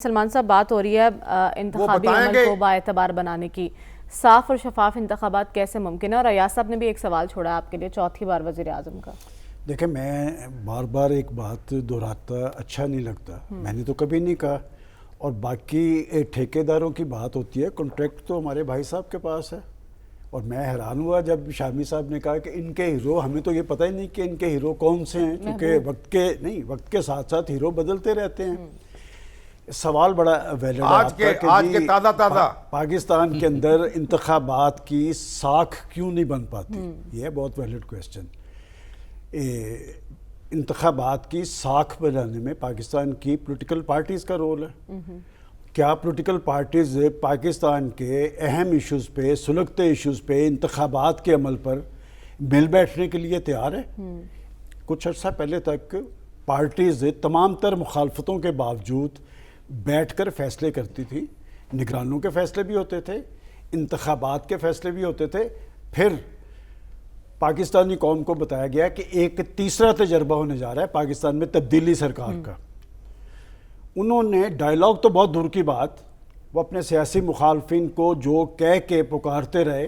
سلمان صاحب بات ہو رہی ہے انتخابی عمل کو باعتبار بنانے کی، صاف اور شفاف انتخابات کیسے ممکن ہے؟ اور ایاز صاحب نے بھی ایک سوال چھوڑا آپ کے لیے، چوتھی بار وزیر اعظم کا۔ دیکھیں میں بار بار ایک بات دہراتا اچھا نہیں لگتا، میں نے تو کبھی نہیں کہا، اور باقی ٹھیکیداروں کی بات ہوتی ہے، کنٹریکٹ تو ہمارے بھائی صاحب کے پاس ہے، اور میں حیران ہوا جب شامی صاحب نے کہا کہ ان کے ہیرو، ہمیں تو یہ پتہ ہی نہیں کہ ان کے ہیرو کون سے ہیں، کیونکہ وقت کے ساتھ ساتھ ہیرو بدلتے رہتے ہیں۔ سوال بڑا ویلڈ ہے آج کے تازہ پاکستان کے اندر انتخابات کی ساکھ کیوں نہیں بن پاتی، یہ بہت ویلڈ کویسچن۔ انتخابات کی ساکھ بنانے میں پاکستان کی پولیٹیکل پارٹیز کا رول ہے۔ کیا پولیٹیکل پارٹیز پاکستان کے اہم ایشوز پہ، سلگتے ایشوز پہ، انتخابات کے عمل پر مل بیٹھنے کے لیے تیار ہے؟ کچھ عرصہ پہلے تک پارٹیز تمام تر مخالفتوں کے باوجود بیٹھ کر فیصلے کرتی تھی، نگرانوں کے فیصلے بھی ہوتے تھے، انتخابات کے فیصلے بھی ہوتے تھے۔ پھر پاکستانی قوم کو بتایا گیا کہ ایک تیسرا تجربہ ہونے جا رہا ہے پاکستان میں تبدیلی سرکار کا۔ انہوں نے ڈائیلاگ تو بہت دور کی بات، وہ اپنے سیاسی مخالفین کو جو کہہ کے پکارتے رہے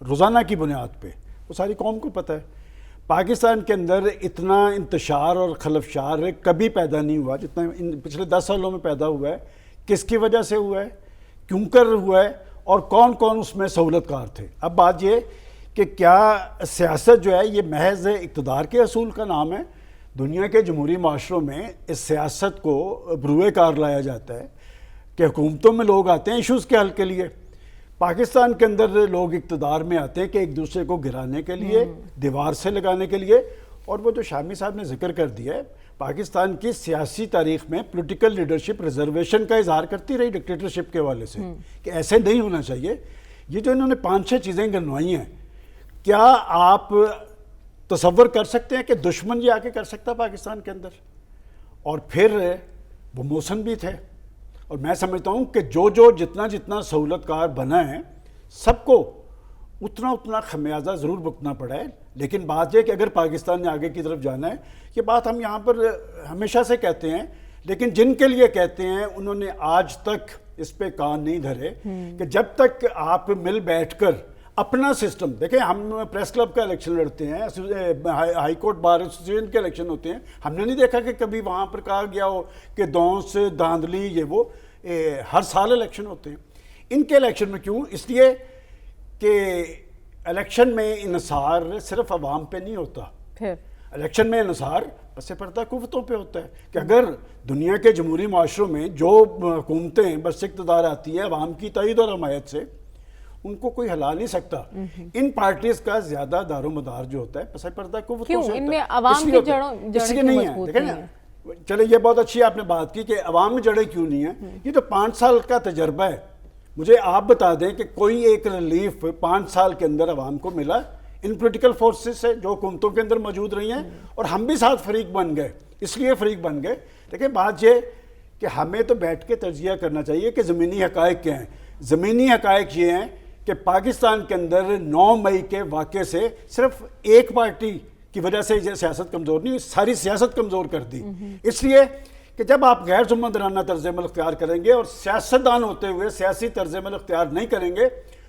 روزانہ کی بنیاد پہ، وہ ساری قوم کو پتہ ہے۔ پاکستان کے اندر اتنا انتشار اور خلفشار کبھی پیدا نہیں ہوا جتنا پچھلے 10 سالوں میں پیدا ہوا ہے۔ کس کی وجہ سے ہوا ہے، کیوں کر ہوا ہے، اور کون کون اس میں سہولت کار تھے؟ اب بات یہ کہ کیا سیاست جو ہے یہ محض اقتدار کے اصول کا نام ہے؟ دنیا کے جمہوری معاشروں میں اس سیاست کو بروئے کار لایا جاتا ہے کہ حکومتوں میں لوگ آتے ہیں ایشوز کے حل کے لیے، پاکستان کے اندر لوگ اقتدار میں آتے ہیں کہ ایک دوسرے کو گرانے کے لیے، دیوار سے لگانے کے لیے۔ اور وہ جو شامی صاحب نے ذکر کر دیا ہے، پاکستان کی سیاسی تاریخ میں پولیٹیکل لیڈرشپ ریزرویشن کا اظہار کرتی رہی ڈکٹیٹرشپ کے حوالے سے کہ ایسے نہیں ہونا چاہیے۔ یہ جو انہوں نے 5-6 چیزیں گنوائی ہیں، کیا آپ تصور کر سکتے ہیں کہ دشمن یہ آ کے کر سکتا پاکستان کے اندر؟ اور پھر وہ موسن بھی تھے، اور میں سمجھتا ہوں کہ جو جتنا سہولت کار بنا ہے، سب کو اتنا خمیازہ ضرور بھگتنا پڑا ہے۔ لیکن بات یہ کہ اگر پاکستان نے آگے کی طرف جانا ہے، یہ بات ہم یہاں پر ہمیشہ سے کہتے ہیں، لیکن جن کے لیے کہتے ہیں انہوں نے آج تک اس پہ کان نہیں دھرے کہ جب تک آپ مل بیٹھ کر اپنا سسٹم دیکھیں، ہم پریس کلب کا الیکشن لڑتے ہیں، ہائی کورٹ بار ایسوسیشن کے الیکشن ہوتے ہیں، ہم نے نہیں دیکھا کہ کبھی وہاں پر کہا گیا ہو کہ دونس دھاندلی یہ وہ، ہر سال الیکشن ہوتے ہیں۔ ان کے الیکشن میں کیوں؟ اس لیے کہ الیکشن میں انحصار صرف عوام پہ نہیں ہوتا، الیکشن میں انحصار پس پردہ قوتوں پہ ہوتا ہے کہ اگر دنیا کے جمہوری معاشروں میں جو حکومتیں بس اقتدار آتی ہیں عوام کی تائید اور حمایت سے، ان کو کوئی ہلا نہیں سکتا۔ ان پارٹیز کا زیادہ دار و مدار جو ہوتا ہے پس پردہ قوتوں سے ہوتا ہے۔ ان میں عوام کی جڑوں نہیں ہے، دیکھیں نا، چلے یہ بہت اچھی آپ نے بات کی کہ عوام میں جڑیں کیوں نہیں ہیں۔ یہ تو 5 سال کا تجربہ ہے، مجھے آپ بتا دیں کہ کوئی ایک ریلیف 5 سال کے اندر عوام کو ملا ان پولیٹیکل فورسز سے جو حکومتوں کے اندر موجود رہی ہیں، اور ہم بھی ساتھ فریق بن گئے۔ اس لیے فریق بن گئے، لیکن بات یہ کہ ہمیں تو بیٹھ کے تجزیہ کرنا چاہیے کہ زمینی حقائق کیا ہیں۔ زمینی حقائق یہ ہیں کہ پاکستان کے اندر 9 مئی کے واقعے سے صرف ایک پارٹی کی وجہ سے یہ سیاست کمزور نہیں، ساری سیاست کمزور کر دی۔ اس لیے کہ جب آپ غیر ذمہ دارانہ طرز عمل اختیار کریں گے اور سیاستدان ہوتے ہوئے سیاسی طرز عمل اختیار نہیں کریں گے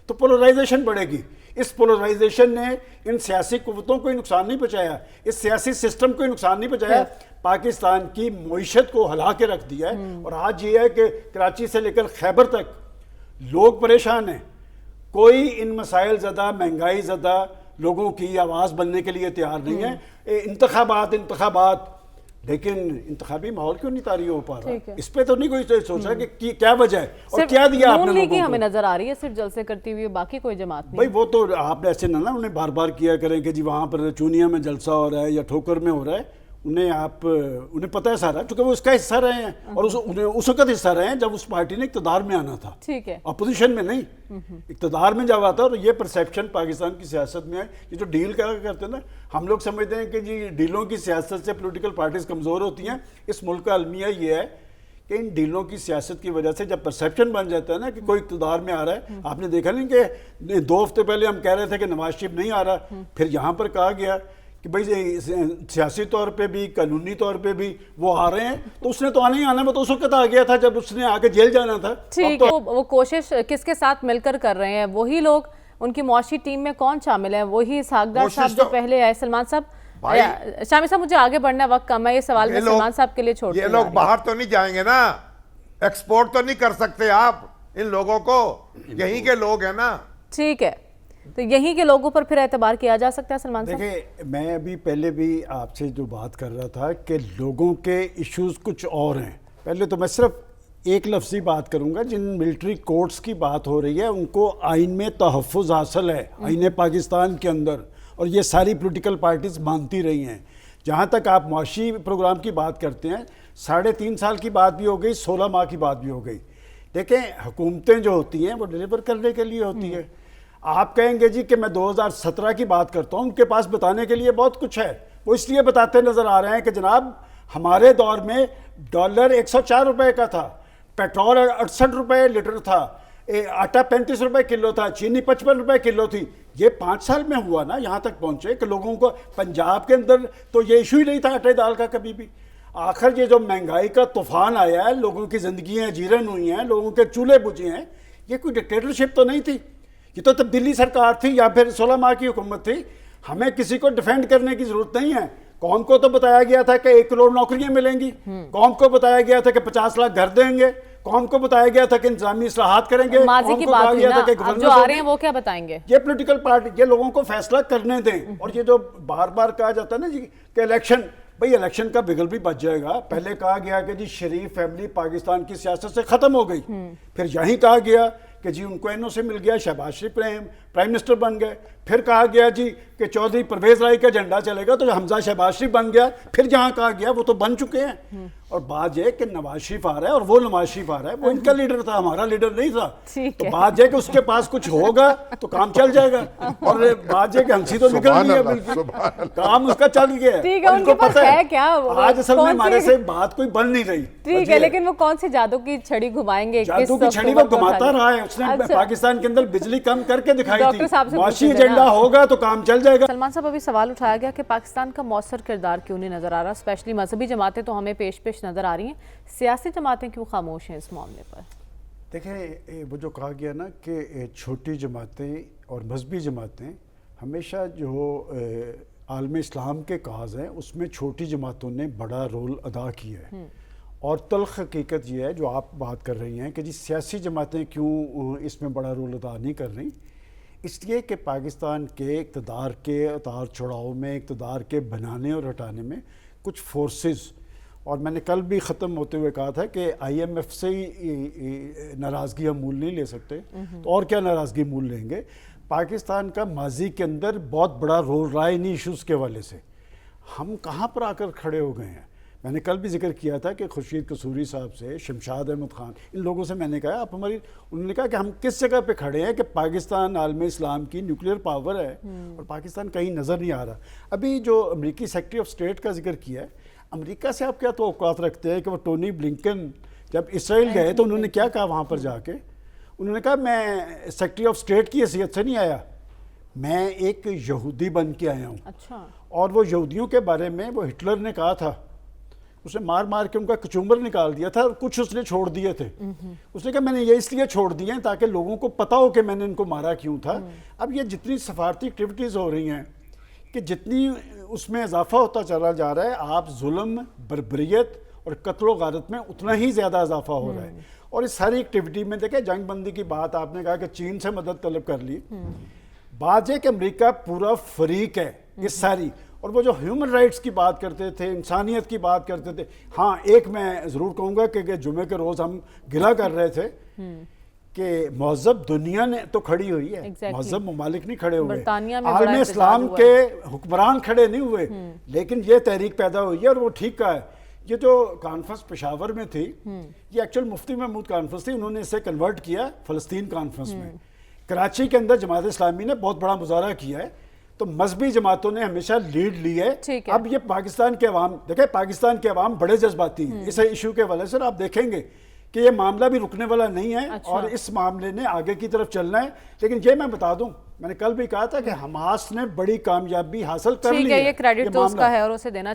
تو پولرائزیشن بڑھے گی۔ اس پولرائزیشن نے ان سیاسی قوتوں کو ہی نقصان نہیں پہنچایا، اس سیاسی سسٹم کو ہی نقصان نہیں پہنچایا، پاکستان کی معیشت کو ہلا کے رکھ دیا ہے۔ اور آج یہ ہے کہ کراچی سے لے کر خیبر تک لوگ پریشان ہیں، کوئی ان مسائل زدہ، مہنگائی زدہ لوگوں کی آواز بننے کے لیے تیار نہیں ہے۔ انتخابات لیکن انتخابی ماحول کیوں نہیں طاری ہو پا رہا؟ اس پہ تو نہیں کوئی سوچ رہا کہ کیا وجہ ہے اور کیا دیا آپ نے لوگوں کو؟ ہمیں نظر آ رہی ہے صرف جلسے کرتی ہوئی، باقی کوئی جماعت نہیں۔ بھائی وہ تو آپ ایسے نہ انہیں بار بار کیا کریں کہ جی وہاں پر چونیا میں جلسہ ہو رہا ہے یا ٹھوکر میں ہو رہا ہے، انہیں پتہ ہے سارا، کیونکہ وہ اس کا حصہ رہے ہیں، اور اس وقت حصہ رہے ہیں جب اس پارٹی نے اقتدار میں آنا تھا، اپوزیشن میں نہیں، اقتدار میں جب آتا ہے۔ اور یہ پرسیپشن پاکستان کی سیاست میں ہے، یہ جو ڈیل کیا کرتے ہیں نا، ہم لوگ سمجھتے ہیں کہ جی ڈیلوں کی سیاست سے پولیٹیکل پارٹیز کمزور ہوتی ہیں۔ اس ملک کا المیہ یہ ہے کہ ان ڈیلوں کی سیاست کی وجہ سے جب پرسیپشن بن جاتا ہے نا کہ کوئی اقتدار میں آ رہا ہے، آپ نے دیکھا نہیں کہ 2 ہفتے پہلے ہم کہہ رہے تھے کہ نواز شریف نہیں آ رہا، پھر یہاں پر کہا گیا کہ بھئی سیاسی طور پہ بھی قانونی طور پہ بھی وہ آ رہے ہیں، تو اس نے تو آنا ہی آنا، وہ تو اس وقت آ گیا تھا جب اس نے آ کے جیل جانا تھا. ٹھیک ہے، وہ کوشش کس کے ساتھ مل کر رہے ہیں؟ وہی لوگ، ان کی معاشی ٹیم میں کون شامل ہے؟ وہی اسحاق ڈار صاحب جو پہلے آئے. سلمان صاحب، شامی صاحب مجھے آگے بڑھنا ہے، وقت کم ہے، یہ سوال میں سلمان صاحب کے لیے چھوڑتے ہیں. یہ لوگ باہر تو نہیں جائیں گے نا، ایکسپورٹ تو نہیں کر سکتے آپ ان لوگوں کو، یہیں کے لوگ ہیں نا. ٹھیک ہے، تو یہیں کے لوگوں پر پھر اعتبار کیا جا سکتا ہے. سلمان صاحب دیکھیں، میں ابھی پہلے بھی آپ سے جو بات کر رہا تھا کہ لوگوں کے ایشوز کچھ اور ہیں. پہلے تو میں صرف ایک لفظی بات کروں گا، جن ملٹری کورٹس کی بات ہو رہی ہے ان کو آئین میں تحفظ حاصل ہے، آئین پاکستان کے اندر، اور یہ ساری پولیٹیکل پارٹیز مانتی رہی ہیں. جہاں تک آپ معاشی پروگرام کی بات کرتے ہیں، 3.5 سال کی بات بھی ہو گئی، 16 ماہ کی بات بھی ہو گئی. دیکھیں، حکومتیں جو ہوتی ہیں وہ ڈیلیور کرنے کے لیے ہوتی ہے. آپ کہیں گے جی کہ میں 2017 کی بات کرتا ہوں، ان کے پاس بتانے کے لیے بہت کچھ ہے. وہ اس لیے بتاتے نظر آ رہے ہیں کہ جناب ہمارے دور میں ڈالر 104 روپے کا تھا، پیٹرول 68 روپے لیٹر تھا، آٹا 35 روپے کلو تھا، چینی 55 روپے کلو تھی. یہ 5 سال میں ہوا نا، یہاں تک پہنچے کہ لوگوں کو پنجاب کے اندر تو یہ ایشو ہی نہیں تھا آٹے دال کا کبھی بھی. آخر یہ جو مہنگائی کا طوفان آیا ہے، لوگوں کی زندگیاں جیرن ہوئی ہیں، لوگوں کے چولہے بجھے ہیں، یہ کوئی ڈکٹیٹرشپ تو نہیں تھی، یہ تو تبدیلی سرکار تھی یا پھر 16 ماہ کی حکومت تھی. ہمیں کسی کو ڈیفینڈ کرنے کی ضرورت نہیں ہے. قوم کو تو بتایا گیا تھا کہ 1 کروڑ نوکریاں ملیں گی، قوم کو بتایا گیا تھا کہ 50 لاکھ گھر دیں گے، قوم کو بتایا گیا تھا کہ انتظامی اصلاحات کریں گے. ماضی کی بات ہوئی نا، اب جو آ رہے ہیں وہ کیا بتائیں گے؟ یہ پولیٹیکل پارٹی، یہ لوگوں کو فیصلہ کرنے دیں. اور یہ جو بار بار کہا جاتا ہے نا جی کہ الیکشن، بھئی الیکشن کا بگل بھی بچ جائے گا. پہلے کہا گیا کہ جی شریف فیملی پاکستان کی سیاست سے ختم ہو گئی، پھر یہیں کہا گیا کہ جی ان کو اینو سے مل گیا، شہباز شریف پرائم منسٹر بن گئے. پھر کہا گیا جی کہ چودھری پرویز رائی کا جھنڈا چلے گا، تو حمزہ شہباز شریف بن گیا. پھر جہاں کہا گیا وہ تو بن چکے ہیں. اور بات یہ کہ نواز شریف آ رہا ہے اور وہ نواز شریف آ رہا ہے، وہ ان کا لیڈر تھا، ہمارا لیڈر نہیں تھا. تو بات یہ کہ اس کے پاس کچھ ہوگا تو کام چل جائے گا، اور بات یہ کہ ہنسی تو نکل گئی ہے، بالکل کام اس کا چل گیا ہے. ان کو پتہ ہے کیا آج اصل میں ہمارے سے بات کوئی بن نہیں رہی. ٹھیک ہے، لیکن وہ کون سی جادو کی چھڑی گھمائیں گے؟ جادو کی چھڑی وہ گھماتا رہا ہے. اس نے پاکستان کے اندر بجلی کم کر کے دکھائی تھی. معاشی ایجنڈا ہوگا تو کام چل جائے گا. سلمان صاحب، ابھی سوال اٹھایا گیا کہ پاکستان کا مؤثر کردار کیوں نہیں نظر آ رہا؟ اسپیشلی مذہبی جماعتیں تو ہمیں پیش نظر آ رہی ہیں، سیاسی جماعتیں کیوں خاموش ہیں اس معاملے پر؟ دیکھیں، وہ جو کہا گیا نا کہ چھوٹی جماعتیں اور مذہبی جماعتیں، ہمیشہ جو عالم اسلام کے کاز ہیں اس میں چھوٹی جماعتوں نے بڑا رول ادا کیا ہے. اور تلخ حقیقت یہ ہے جو آپ بات کر رہی ہیں کہ جی سیاسی جماعتیں کیوں اس میں بڑا رول ادا نہیں کر رہی. اس لیے کہ پاکستان کے اقتدار کے اتار چڑھاؤ میں، اقتدار کے بنانے اور ہٹانے میں کچھ فورسز، اور میں نے کل بھی ختم ہوتے ہوئے کہا تھا کہ آئی ایم ایف سے ہی ناراضگی ہم مول نہیں لے سکتے، تو اور کیا ناراضگی مول لیں گے. پاکستان کا ماضی کے اندر بہت بڑا رول رہا ہے انہی ایشوز کے حوالے سے. ہم کہاں پر آ کر کھڑے ہو گئے ہیں؟ میں نے کل بھی ذکر کیا تھا کہ خورشید قصوری صاحب سے، شمشاد احمد خان، ان لوگوں سے میں نے کہا آپ ہماری، انہوں نے کہا کہ ہم کس جگہ پہ کھڑے ہیں کہ پاکستان عالم اسلام کی نیوکلیئر پاور ہے اور پاکستان کہیں نظر نہیں آ رہا. ابھی جو امریکی سیکرٹری آف اسٹیٹ کا ذکر کیا ہے، امریکہ سے آپ کیا توقعات رکھتے ہیں کہ وہ ٹونی بلنکن جب اسرائیل گئے تو انہوں نے کیا کہا وہاں پر جا کے؟ انہوں نے کہا میں سیکرٹری آف اسٹیٹ کی حیثیت سے نہیں آیا، میں ایک یہودی بن کے آیا ہوں. اچھا. اور وہ یہودیوں کے بارے میں وہ ہٹلر نے کہا تھا، اس نے مار مار کے ان کا کچومبر نکال دیا تھا، اور کچھ اس نے چھوڑ دیے تھے. اس نے کہا میں نے یہ اس لیے چھوڑ دیے ہیں تاکہ لوگوں کو پتہ ہو کہ میں نے ان کو مارا کیوں تھا. اب یہ جتنی سفارتی ایکٹیویٹیز ہو رہی ہیں کہ جتنی اس میں اضافہ ہوتا چلا جا رہا ہے، آپ ظلم، بربریت اور قتل و غارت میں اتنا ہی زیادہ اضافہ ہو رہا ہے. اور اس ساری ایکٹیویٹی میں دیکھیں، جنگ بندی کی بات آپ نے کہا کہ چین سے مدد طلب کر لی. بات یہ کہ امریکہ پورا فریق ہے اس ساری. اور وہ جو ہیومن رائٹس کی بات کرتے تھے، انسانیت کی بات کرتے تھے، ہاں ایک میں ضرور کہوں گا کہ جمعے کے روز ہم گلہ کر رہے تھے کہ مہذب دنیا نے تو کھڑی ہوئی ہے، مہذب ممالک نہیں کھڑے ہوئے، عالم اسلام کے حکمران کھڑے نہیں ہوئے، لیکن یہ تحریک پیدا ہوئی ہے. اور وہ ٹھیک کہا ہے. یہ جو کانفرنس پشاور میں تھی، یہ ایکچوئل مفتی محمود کانفرنس تھی، انہوں نے اسے کنورٹ کیا فلسطین کانفرنس میں. کراچی کے اندر جماعت اسلامی نے بہت بڑا مظاہرہ کیا ہے. تو مذہبی جماعتوں نے ہمیشہ لیڈ لی ہے. اب یہ پاکستان کے عوام، دیکھیں پاکستان کے عوام بڑے جذباتی ہیں اس ایشو کے حوالے سے. آپ دیکھیں گے کہ یہ معاملہ بھی رکنے والا نہیں ہے اور اس معاملے نے آگے کی طرف چلنا ہے. لیکن یہ میں بتا دوں میں نے کل بھی کہا تھا کہ حماس نے بڑی کامیابی حاصل کر لی ٹھیک ہے، یہ کریڈٹ تو اس کا ہے اور اسے دینا